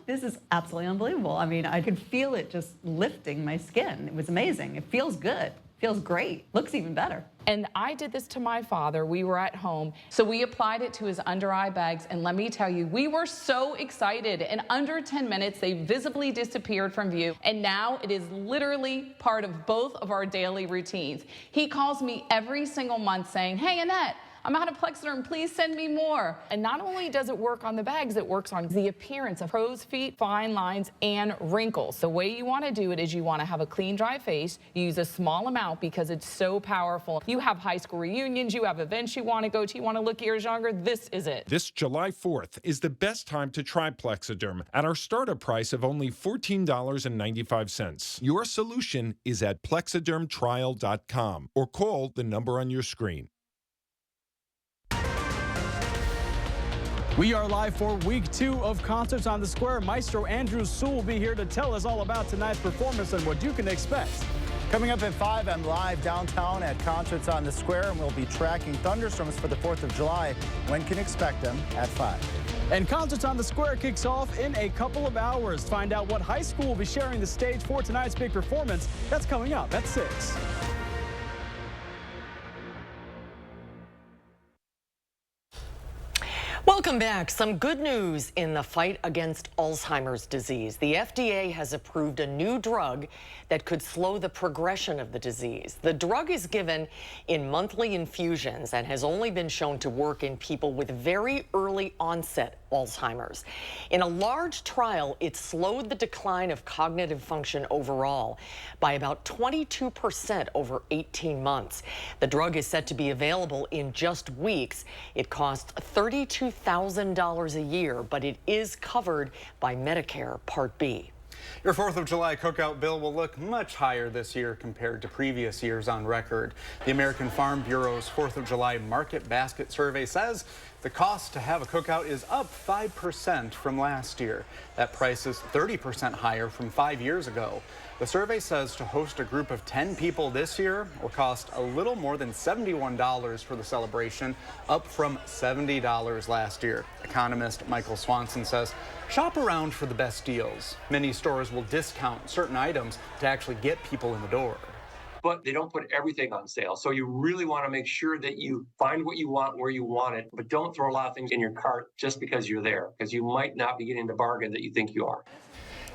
This is absolutely unbelievable. I mean, I could feel it just lifting my skin. It was amazing. It feels good. Feels great. Looks even better. And I did this to my father. We were at home. So we applied it to his under eye bags. And let me tell you, we were so excited. In under 10 minutes, they visibly disappeared from view. And now it is literally part of both of our daily routines. He calls me every single month saying, "Hey, Annette, I'm out of Plexiderm, please send me more." And not only does it work on the bags, it works on the appearance of crow's feet, fine lines, and wrinkles. The way you want to do it is you want to have a clean, dry face. You use a small amount because it's so powerful. You have high school reunions, you have events you want to go to, you want to look years younger, this is it. This July 4th is the best time to try Plexiderm at our startup price of only $14.95. Your solution is at plexidermtrial.com or call the number on your screen. We are live for week 2 of Concerts on the Square. Maestro Andrew Sewell will be here to tell us all about tonight's performance and what you can expect. Coming up at 5, I'm live downtown at Concerts on the Square, and we'll be tracking thunderstorms for the 4th of July. When can expect them at 5. And Concerts on the Square kicks off in a couple of hours. Find out what high school will be sharing the stage for tonight's big performance. That's coming up at 6. Welcome back. Some good news in the fight against Alzheimer's disease. The FDA has approved a new drug that could slow the progression of the disease. The drug is given in monthly infusions and has only been shown to work in people with very early onset Alzheimer's. In a large trial, it slowed the decline of cognitive function overall by about 22% over 18 months. The drug is set to be available in just weeks. It costs $32,000 a year, but it is covered by Medicare Part B. Your 4th of July cookout bill will look much higher this year compared to previous years on record. The American Farm Bureau's 4th of July Market Basket Survey says the cost to have a cookout is up 5% from last year. That price is 30% higher from 5 years ago. The survey says to host a group of 10 people this year will cost a little more than $71 for the celebration, up from $70 last year. Economist Michael Swanson says, shop around for the best deals. Many stores will discount certain items to actually get people in the door. But they don't put everything on sale. So you really want to make sure that you find what you want where you want it, but don't throw a lot of things in your cart just because you're there, because you might not be getting the bargain that you think you are.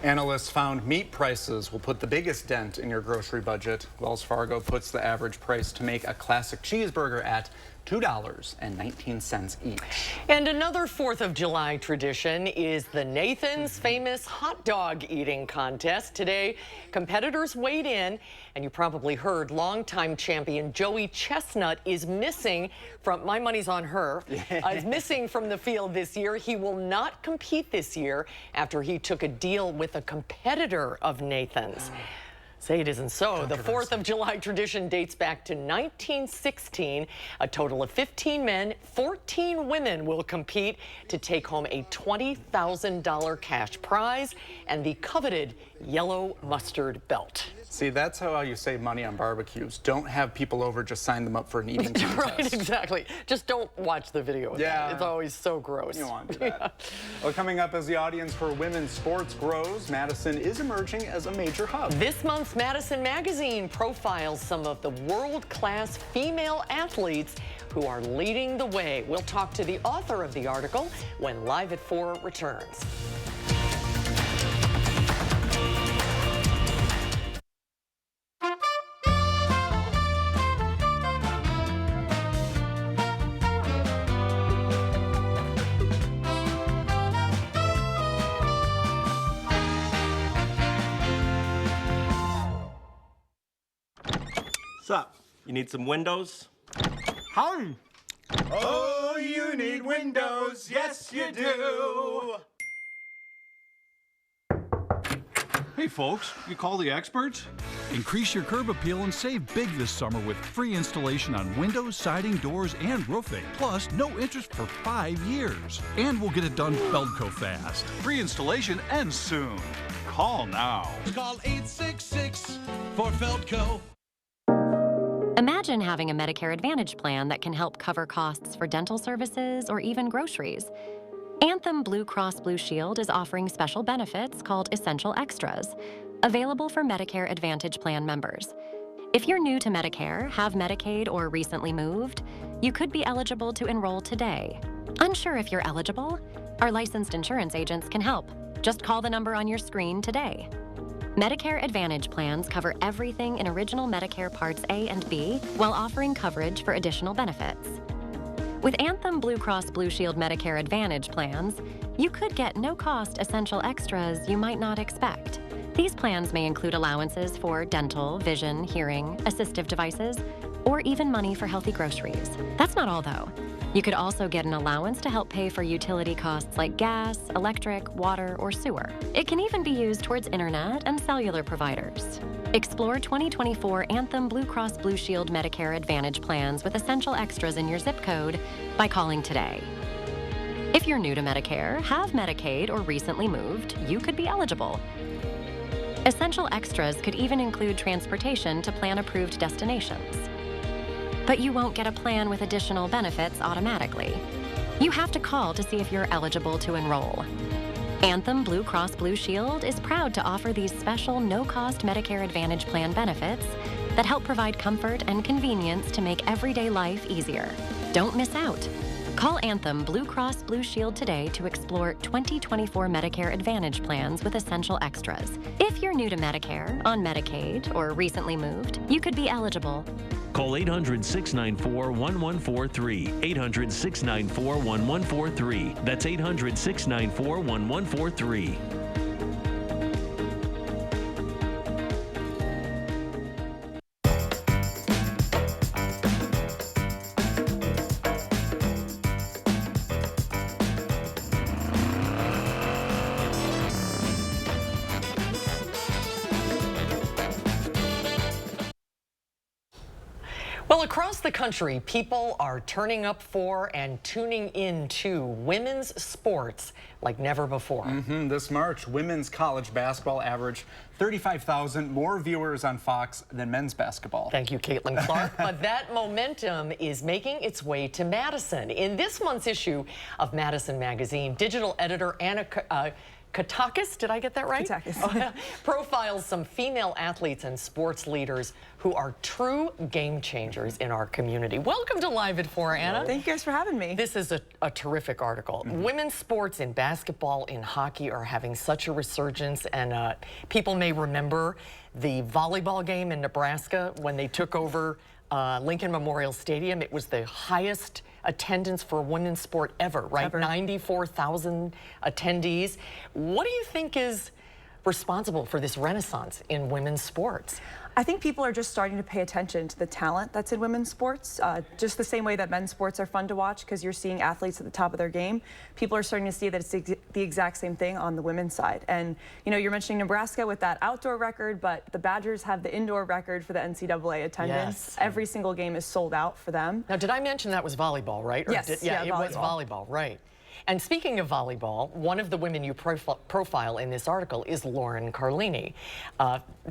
Analysts found meat prices will put the biggest dent in your grocery budget. Wells Fargo puts the average price to make a classic cheeseburger at $2.19 each. And another 4th of July tradition is the Nathan's famous hot dog eating contest. Today, competitors weighed in, and you probably heard longtime champion Joey Chestnut is missing from, my money's on her, is missing from the field this year. He will not compete this year after he took a deal with a competitor of Nathan's. Say it isn't so. The 4th of July tradition dates back to 1916. A total of 15 men, 14 women will compete to take home a $20,000 cash prize and the coveted yellow mustard belt. See, that's how you save money on barbecues. Don't have people over, just sign them up for an eating contest. Right, exactly. Just don't watch the video of that. It's always so gross. You don't want to do that. Well, coming up as the audience for women's sports grows, Madison is emerging as a major hub. This month's Madison magazine profiles some of the world-class female athletes who are leading the way. We'll talk to the author of the article when Live at 4 returns. What's up? You need some windows? Howdy. Oh, you need windows, yes you do. Hey folks, you call the experts? Increase your curb appeal and save big this summer with free installation on windows, siding, doors, and roofing. Plus, no interest for 5 years. And we'll get it done Feldco fast. Free installation ends soon. Call now. Call 866 for Feldco. Imagine having a Medicare Advantage plan that can help cover costs for dental services or even groceries. Anthem Blue Cross Blue Shield is offering special benefits called Essential Extras, available for Medicare Advantage plan members. If you're new to Medicare, have Medicaid, or recently moved, you could be eligible to enroll today. Unsure if you're eligible? Our licensed insurance agents can help. Just call the number on your screen today. Medicare Advantage plans cover everything in Original Medicare Parts A and B while offering coverage for additional benefits. With Anthem Blue Cross Blue Shield Medicare Advantage plans, you could get no-cost essential extras you might not expect. These plans may include allowances for dental, vision, hearing, assistive devices, or even money for healthy groceries. That's not all, though. You could also get an allowance to help pay for utility costs like gas, electric, water, or sewer. It can even be used towards internet and cellular providers. Explore 2024 Anthem Blue Cross Blue Shield Medicare Advantage plans with essential extras in your zip code by calling today. If you're new to Medicare, have Medicaid, or recently moved, you could be eligible. Essential extras could even include transportation to plan-approved destinations. But you won't get a plan with additional benefits automatically. You have to call to see if you're eligible to enroll. Anthem Blue Cross Blue Shield is proud to offer these special no-cost Medicare Advantage plan benefits that help provide comfort and convenience to make everyday life easier. Don't miss out. Call Anthem Blue Cross Blue Shield today to explore 2024 Medicare Advantage plans with essential extras. If you're new to Medicare, on Medicaid, or recently moved, you could be eligible. Call 800-694-1143. 800-694-1143. That's 800-694-1143. Well, across the country, people are turning up for and tuning in to women's sports like never before. This March, women's college basketball averaged 35,000 more viewers on Fox than men's basketball. Thank you, Caitlin Clark. But that momentum is making its way to Madison. In this month's issue of Madison Magazine, digital editor Anna Katakis, did I get that right? Katakis. Profiles some female athletes and sports leaders who are true game changers in our community. Welcome to Live at 4, Anna. Thank you guys for having me. This is a terrific article. Women's sports in basketball, in hockey are having such a resurgence, and people may remember the volleyball game in Nebraska when they took over Lincoln Memorial Stadium. It was the highest attendance for a women's sport ever, right? Ever. 94,000 attendees. What do you think is responsible for this renaissance in women's sports? I think people are just starting to pay attention to the talent that's in women's sports, just the same way that men's sports are fun to watch because you're seeing athletes at the top of their game. People are starting to see that it's the exact same thing on the women's side. And, you know, you're mentioning Nebraska with that outdoor record, but the Badgers have the indoor record for the NCAA attendance. Yes. Every single game is sold out for them. Now, did I mention that was volleyball, right? Or Yes, yeah, yeah, it was volleyball, right. And speaking of volleyball, one of the women you profile in this article is Lauren Carlini,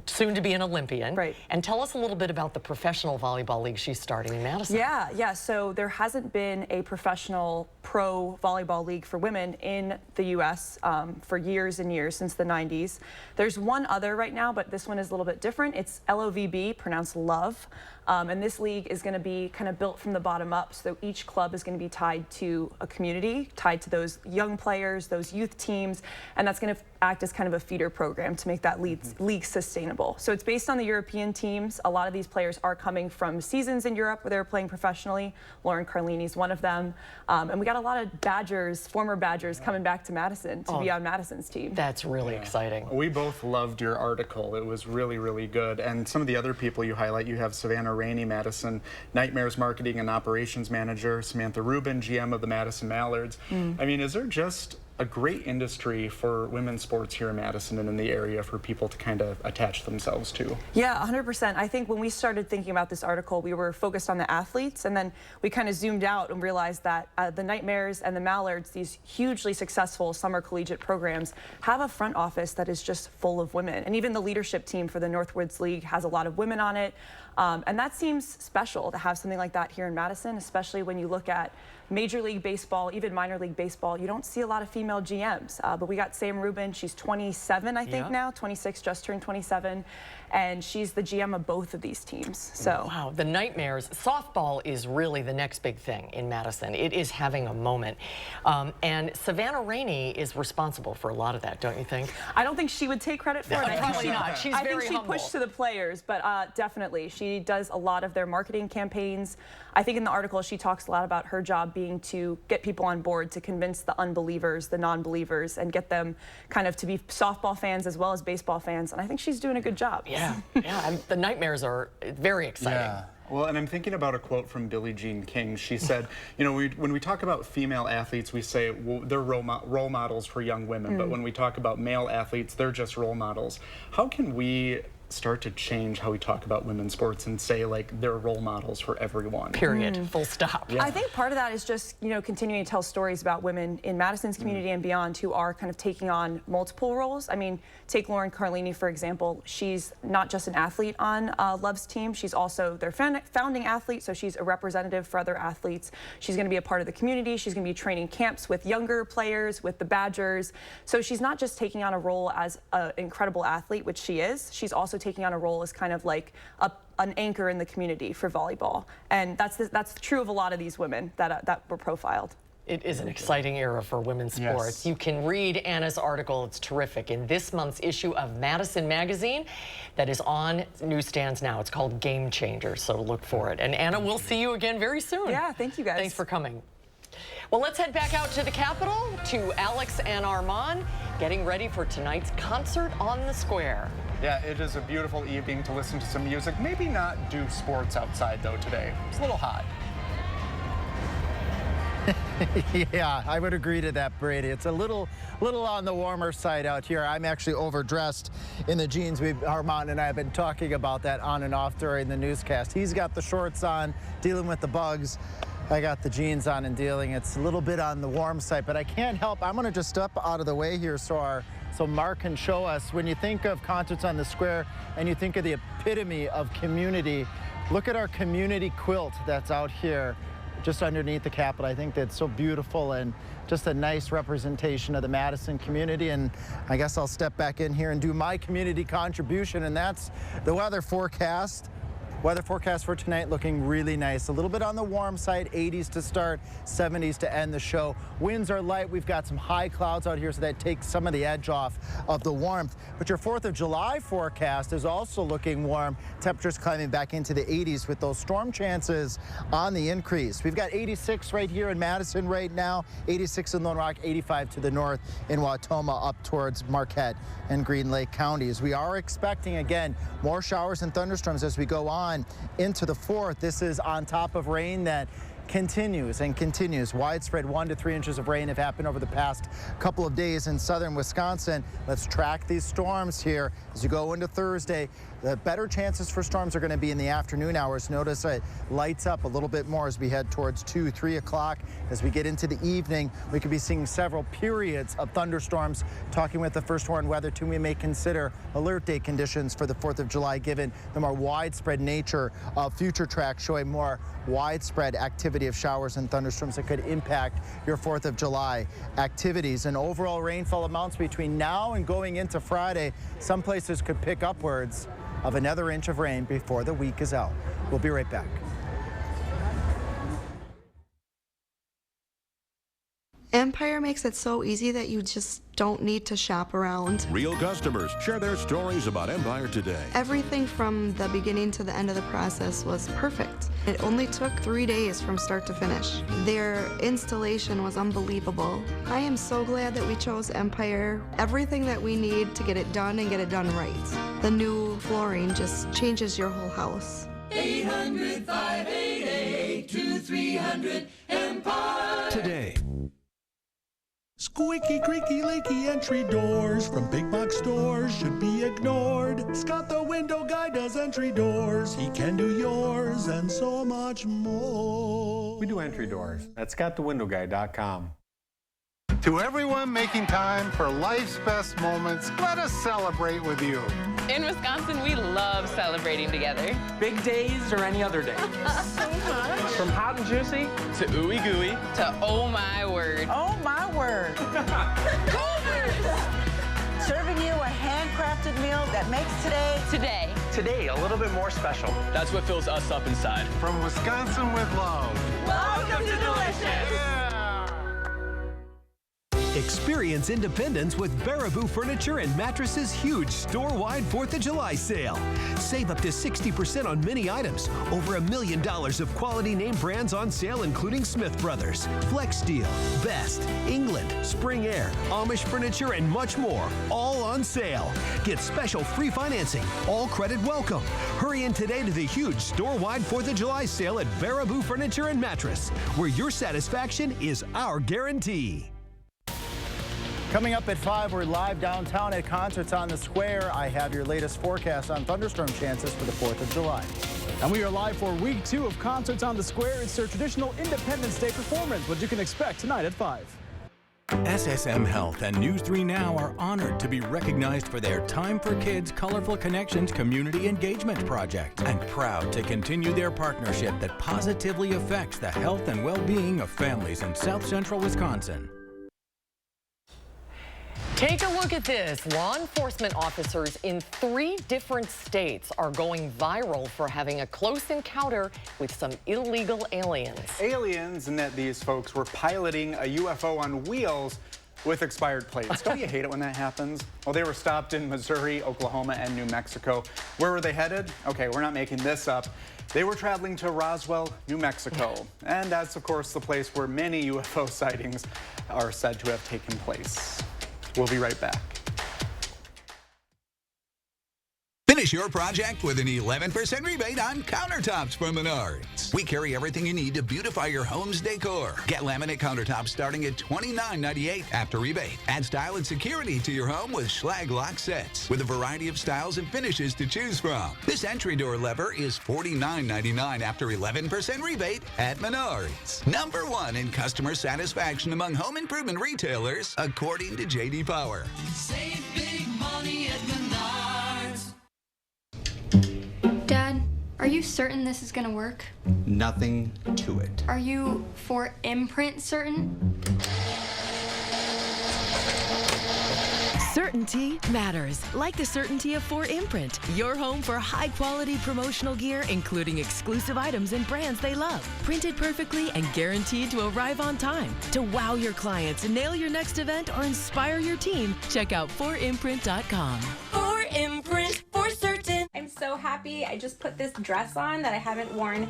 soon to be an Olympian. Right. And tell us a little bit about the professional volleyball league she's starting in Madison. Yeah. So there hasn't been a professional pro volleyball league for women in the U.S. For years and years, since the 90s. There's one other right now, but this one is a little bit different. It's LOVB, pronounced love. And this league is going to be kind of built from the bottom up. So each club is going to be tied to a community, tied to those young players, those youth teams, and that's going to act as kind of a feeder program to make that league sustainable. So it's based on the European teams. A lot of these players are coming from seasons in Europe where they were playing professionally. Lauren Carlini's one of them. And we got a lot of Badgers, former Badgers, coming back to Madison to be on Madison's team. That's really exciting. We both loved your article. It was really, really good. And some of the other people you highlight, you have Savannah Rainey, Madison Nightmares Marketing and Operations Manager, Samantha Rubin, GM of the Madison Mallards. I mean, is there just a great industry for women's sports here in Madison and in the area for people to kind of attach themselves to? Yeah, 100%. I think when we started thinking about this article, we were focused on the athletes, and then we kind of zoomed out and realized that the Nightmares and the Mallards, these hugely successful summer collegiate programs, have a front office that is just full of women. And even the leadership team for the Northwoods League has a lot of women on it. And that seems special to have something like that here in Madison, especially when you look at Major League Baseball, even minor league baseball. You don't see a lot of female GMs, but we got Sam Rubin. She's 27, I think now, 26, just turned 27, and she's the GM of both of these teams. So wow, the Nightmares. Softball is really the next big thing in Madison. It is having a moment, and Savannah Rainey is responsible for a lot of that, don't you think? I don't think she would take credit for it. Probably not. She's very humble. I think she pushed to the players, but definitely she does a lot of their marketing campaigns. I think in the article she talks a lot about her job being to get people on board, to convince the unbelievers, the non-believers, and get them kind of to be softball fans as well as baseball fans. And I think she's doing a good job. Yeah, the Nightmares are very exciting. Yeah. Well, and I'm thinking about a quote from Billie Jean King. She said, you know, when we talk about female athletes, we say, well, they're role models for young women. But when we talk about male athletes, they're just role models. How can we start to change how we talk about women's sports and say, like, they're role models for everyone. Period. Full stop. I think part of that is just, you know, continuing to tell stories about women in Madison's community and beyond who are kind of taking on multiple roles. I mean, take Lauren Carlini, for example. She's not just an athlete on Love's team. She's also their founding athlete, so she's a representative for other athletes. She's going to be a part of the community. She's going to be training camps with younger players, with the Badgers. So she's not just taking on a role as an incredible athlete, which she is. She's also taking on a role as kind of like an anchor in the community for volleyball. And that's true of a lot of these women that were profiled. It is an exciting era for women's sports. Yes. You can read Anna's article. It's terrific in this month's issue of Madison Magazine that is on newsstands now. It's called Game Changer, so look for it. And Anna, we'll see you again very soon. Yeah, thank you guys. Thanks for coming. Well, let's head back out to the Capitol to Alex and Armand getting ready for tonight's concert on the square. Yeah, it is a beautiful evening to listen to some music. Maybe not do sports outside, though, today. It's a little hot. Yeah, I would agree to that, Brady. It's a little on the warmer side out here. I'm actually overdressed in the jeans. Armand and I have been talking about that on and off during the newscast. He's got the shorts on, dealing with the bugs. I got the jeans on and dealing. It's a little bit on the warm side, but I can't help. I'm going to just step out of the way here so Mark can show us. When you think of concerts on the square and you think of the epitome of community, look at our community quilt that's out here just underneath the Capitol. I think that's so beautiful and just a nice representation of the Madison community. And I guess I'll step back in here and do my community contribution, and that's the weather forecast. Weather forecast for tonight looking really nice. A little bit on the warm side, 80s to start, 70s to end the show. Winds are light. We've got some high clouds out here, so that takes some of the edge off of the warmth. But your 4th of July forecast is also looking warm. Temperatures climbing back into the 80s with those storm chances on the increase. We've got 86 right here in Madison right now, 86 in Lone Rock, 85 to the north in Wautoma up towards Marquette and Green Lake counties. We are expecting, again, more showers and thunderstorms as we go on into the 4th. This is on top of rain that continues and continues. Widespread 1 to 3 inches of rain have happened over the past couple of days in southern Wisconsin. Let's track these storms here as you go into Thursday. The better chances for storms are going to be in the afternoon hours. Notice it lights up a little bit more as we head towards 2, 3 o'clock. As we get into the evening, we could be seeing several periods of thunderstorms. Talking with the First Warn Weather Team, we may consider alert day conditions for the 4th of July given the more widespread nature of future tracks showing more widespread activity of showers and thunderstorms that could impact your 4th of July activities. And overall rainfall amounts between now and going into Friday, some places could pick upwards of another inch of rain before the week is out. We'll be right back. Empire makes it so easy that you just don't need to shop around. Real customers share their stories about Empire today. Everything from the beginning to the end of the process was perfect. It only took 3 days from start to finish. Their installation was unbelievable. I am so glad that we chose Empire. Everything that we need to get it done and get it done right. The new flooring just changes your whole house. 800-588-2300 Empire. Today. Squeaky, creaky, leaky entry doors from big box stores should be ignored. Scott the window guy does entry doors. He can do yours and so much more. We do entry doors at scottthewindowguy.com. To everyone making time for life's best moments, let us celebrate with you. In Wisconsin, we love celebrating together. Big days or any other day. So much. From hot and juicy to ooey gooey To oh my word. Oh my word. Serving you a handcrafted meal that makes today a little bit more special. That's what fills us up inside. From Wisconsin with love. Welcome to Delicious. Experience independence with Baraboo Furniture and Mattresses' huge store-wide 4th of July sale. Save up to 60% on many items. Over $1 million of quality name brands on sale, including Smith Brothers, Flex Steel, Best, England, Spring Air, Amish Furniture, and much more. All on sale. Get special free financing. All credit welcome. Hurry in today to the huge store-wide 4th of July sale at Baraboo Furniture and Mattress, where your satisfaction is our guarantee. Coming up at 5, we're live downtown at Concerts on the Square. I have your latest forecast on thunderstorm chances for the 4th of July. And we are live for week 2 of Concerts on the Square. It's their traditional Independence Day performance, what you can expect tonight at 5. SSM Health and News 3 Now are honored to be recognized for their Time for Kids Colorful Connections Community Engagement Project and proud to continue their partnership that positively affects the health and well-being of families in South Central Wisconsin. Take a look at this. Law enforcement officers in 3 different states are going viral for having a close encounter with some illegal aliens. Aliens, and that these folks were piloting a UFO on wheels with expired plates. Don't you hate it when that happens? Well, they were stopped in Missouri, Oklahoma, and New Mexico. Where were they headed? Okay, we're not making this up. They were traveling to Roswell, New Mexico. And that's, of course, the place where many UFO sightings are said to have taken place. We'll be right back. Finish your project with an 11% rebate on countertops from Menards. We carry everything you need to beautify your home's decor. Get laminate countertops starting at $29.98 after rebate. Add style and security to your home with Schlag lock sets with a variety of styles and finishes to choose from. This entry door lever is $49.99 after 11% rebate at Menards. #1 in customer satisfaction among home improvement retailers, according to J.D. Power. Save big money at Menards. Dad, are you certain this is gonna work? Nothing to it. Are you for imprint certain? Certainty matters, like the certainty of 4imprint. Your home for high-quality promotional gear, including exclusive items and brands they love. Printed perfectly and guaranteed to arrive on time. To wow your clients, nail your next event, or inspire your team, check out 4imprint.com. 4imprint, for certain. I'm so happy I just put this dress on that I haven't worn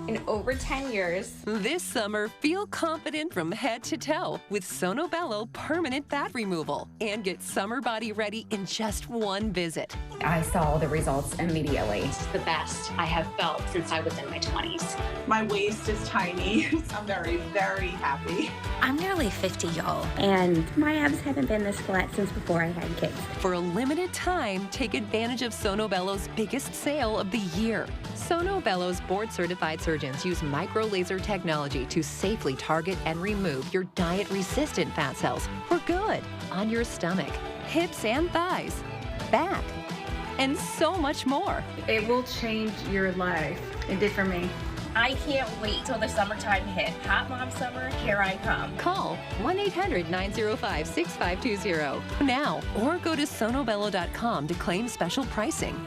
in over 10 years. This summer, feel confident from head to toe with Sono Bello Permanent Fat Removal and get summer body ready in just 1 visit. I saw the results immediately. It's the best I have felt since I was in my 20s. My waist is tiny. I'm very, very happy. I'm nearly 50, y'all, and my abs haven't been this flat since before I had kids. For a limited time, take advantage of Sono Bello's biggest sale of the year. Sono Bello's board-certified surgeons use micro-laser technology to safely target and remove your diet-resistant fat cells for good on your stomach, hips and thighs, back, and so much more. It will change your life. It did for me. I can't wait till the summertime hit. Hot Mom Summer, here I come. Call 1-800-905-6520 now or go to sonobello.com to claim special pricing.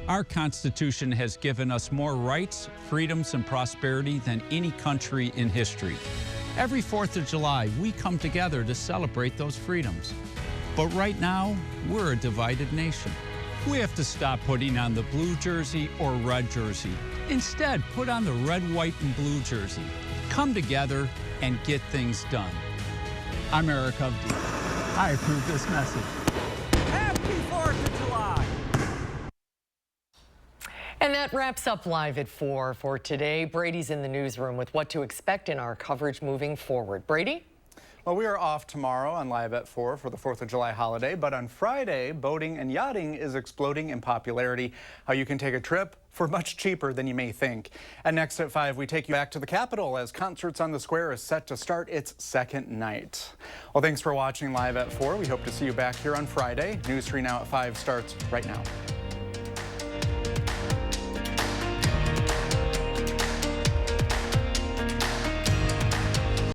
Our Constitution has given us more rights, freedoms, and prosperity than any country in history. Every 4th of July, we come together to celebrate those freedoms. But right now, we're a divided nation. We have to stop putting on the blue jersey or red jersey. Instead, put on the red, white, and blue jersey. Come together and get things done. I'm Eric Hovde. I approve this message. Happy 4th of July! And that wraps up Live at 4 for today. Brady's in the newsroom with what to expect in our coverage moving forward. Brady? Well, we are off tomorrow on Live at 4 for the 4th of July holiday, but on Friday, boating and yachting is exploding in popularity. How you can take a trip for much cheaper than you may think. And next at 5, we take you back to the Capitol as Concerts on the Square is set to start its 2nd night. Well, thanks for watching Live at 4. We hope to see you back here on Friday. News 3 Now at 5 starts right now.